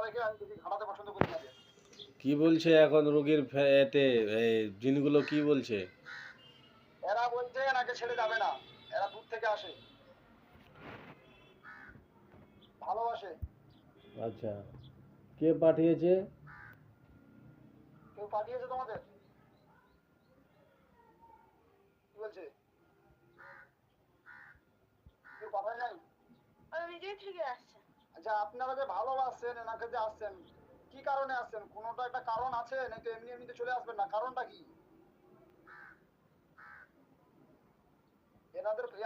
রেখে আমি বেশি ঘাটাতে পছন্দ করি না। কি বলছে এখন রোগীর এতে জিনগুলো কি বলছে? এরা বলছে এনাকে ছেড়ে যাবে না, এরা দূর থেকে আসে, ভালোবাসে। আচ্ছা, কে পাঠিয়েছে? কেউ পাঠিয়েছে তোমাদের? কি বলছে? কেউ পাঠায় নাই? নিজেই থেকে আসছে। আচ্ছা, আপনারা যে ভালোবাসছেন, এনাকে যে আসছেন, কি কারণে আসছেন? কোনোটা একটা কারণ আছে নাকি এমনি এমনিতে চলে আসবেন না? কারণটা কি?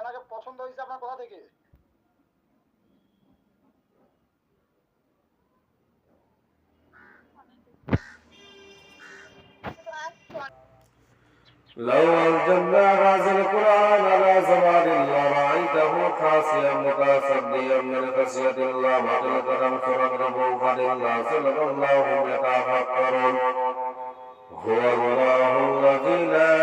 এনাকে পছন্দ হয়েছে আপনার কোথা থেকে? لو أنزلنا هذا القرآن على زمان لرأيته خاشعا متصدعا من خشية الله وتلك الأمثال نضربها للناس لعلهم يتفكرون هو الله الذي لا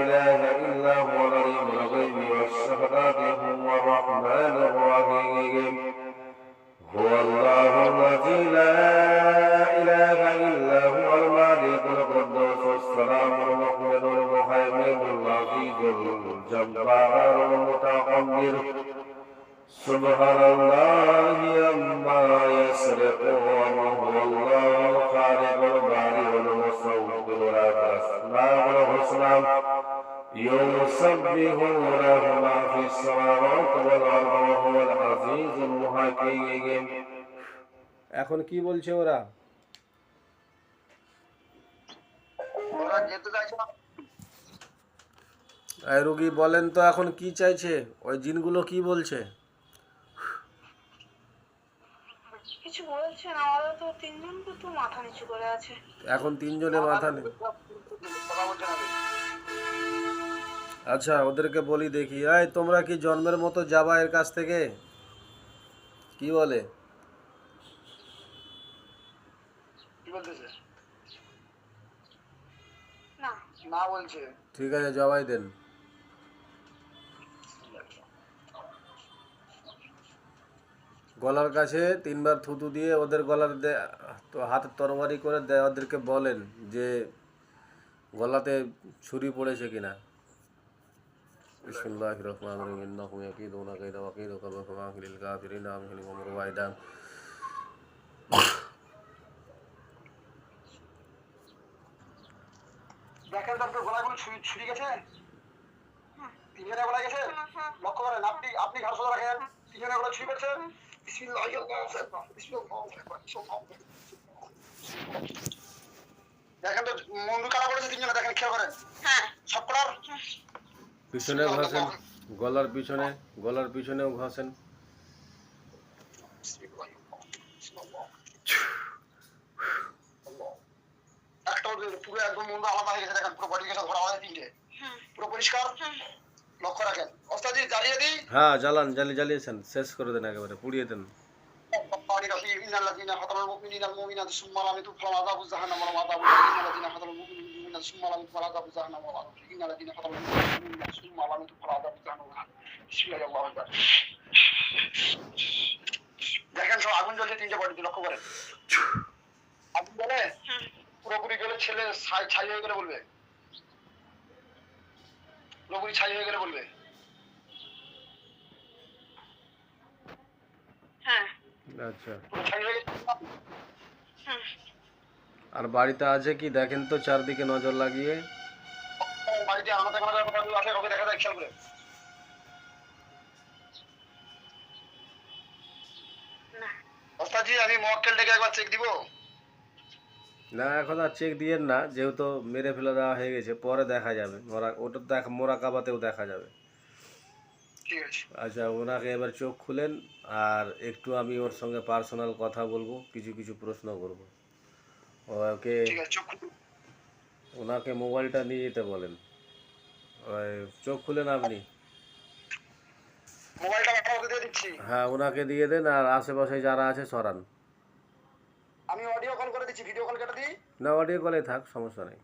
إله إلا هو العليم الغيب والشهادة هو الرحمن الرحيم هو الله الذي لا إله إلا هو الملك القدوس السلام المؤمن المهيمن العزيز الجبار المتكبر سبحان الله عما يشركون هو الله الخالق البارئ المصور له الأسماء الحسنى يسبح له ما في السماوات والأرض وهو العزيز الحكيم। এখন কি বলছে ওরা? ওরা যেতে চাইছে না। এই রোগী বলেন তো এখন কি চাইছে? ওই জিনগুলো কি বলছে? কিছু বলছে না, ওরা তো তিনজন তো মাথা নিচু করে আছে। এখন তিনজনে মাথা নেই। কথা বলছে না। আচ্ছা, ওদেরকে বলি দেখি, এই তোমরা কি জন্মের মতো যাবা এর কাছ থেকে? কি বলে? কি বলতেছে? না না বলছে। ঠিক আছে, জবাই দেন। গলার কাছে তিনবার থুতু দিয়ে ওদের গলার তো হাতে তরবারি করে দেয়, ওদেরকে বলেন যে গলাতে ছুরি পড়েছে কিনা। বিসমিল্লাহির রহমানির রহিম ইন্নাহু ইয়াকিদুনা কাইদা ওয়া কাইদু কাফিরিল কাফিরিন আমহিলহুম রুওয়াইদা। দেখেন তো আপনার গলাগুলো ছুরি গেছে, তিনজনের গলায় গেছে। লক্ষ্য করেন, আপনি ঘাড় সোজা রাখেন, তিনজনের গলায় ছুরি গেছে। বিসমিল্লাহির রহমানির রহিম, বিসমিল্লাহির রহমানির রহিম। দেখেন তো মুন্ডু কালা করেছে তিনজনে, দেখেন খেয়াল করেন। হ্যাঁ, সবকটার পিছনে ঘষেন, গলার পিছনেও ঘষেন। একটা পুরো একদম মুন্ডু আলাদা হয়ে গেছে, দেখেন পুরো বডি গেছে, ধরা হয় তিনটে, পুরো পরিষ্কার। লক্ষ্য রাখেন। ওস্তাদি জ্বালিয়ে দিই। হ্যাঁ, জ্বালিয়েছেন, শেষ করে দেন, একেবারে পুড়িয়ে দেন। الذين قتلوا المؤمنين المؤمنات ثم لم يتوفوا عذاب جهنم وعذاب الذين قتلوا المؤمنين ثم لم يتوفوا عذاب جهنم إن الذين قتلوا المؤمنين ثم لم يتوفوا عذاب جهنم بسم الله الله أكبر। দেখেন সব আগুন জ্বলছে তিনটে বডিতে, লক্ষ্য করেন। আগুন জ্বলে পুরোপুরি গেলে ছেলে ছাই হয়ে গেলে বলবে, পুরোপুরি ছাই হয়ে গেলে বলবে। হ্যাঁ আচ্ছা, ছাই হয়ে গেলে। আর বাড়িতে আছে কি দেখেন তো, চারদিকে নজর লাগিয়ে। বাড়িতে আলাদা করার কথা আছে, ওকে দেখা যায় খেয়াল করে। ওস্তাদজি আমি মক্কেল ডেকে একবার চেক দিব। না, এখন আর চেক দিয়েন না, যেহেতু মেরে ফেলে দেওয়া হয়ে গেছে, পরে দেখা যাবে। ওটা মোরাকাবাতেও দেখা যাবে। ঠিক আছে। আচ্ছা, ওনাকে এবার চোখ খুলেন, আর একটু আমি ওর সঙ্গে পার্সোনাল কথা বলবো, কিছু কিছু প্রশ্ন করবো ওকে। ওনাকে মোবাইলটা নিয়ে যেতে বলেন। চোখ খুলেন আপনি। হ্যাঁ, ওনাকে দিয়ে দেন, আর আশেপাশে যারা আছে সরান। আমি অডিও কল করে দিচ্ছি, ভিডিও কল কেটে দিই। না, অডিও কলে থাক, সমস্যা নেই।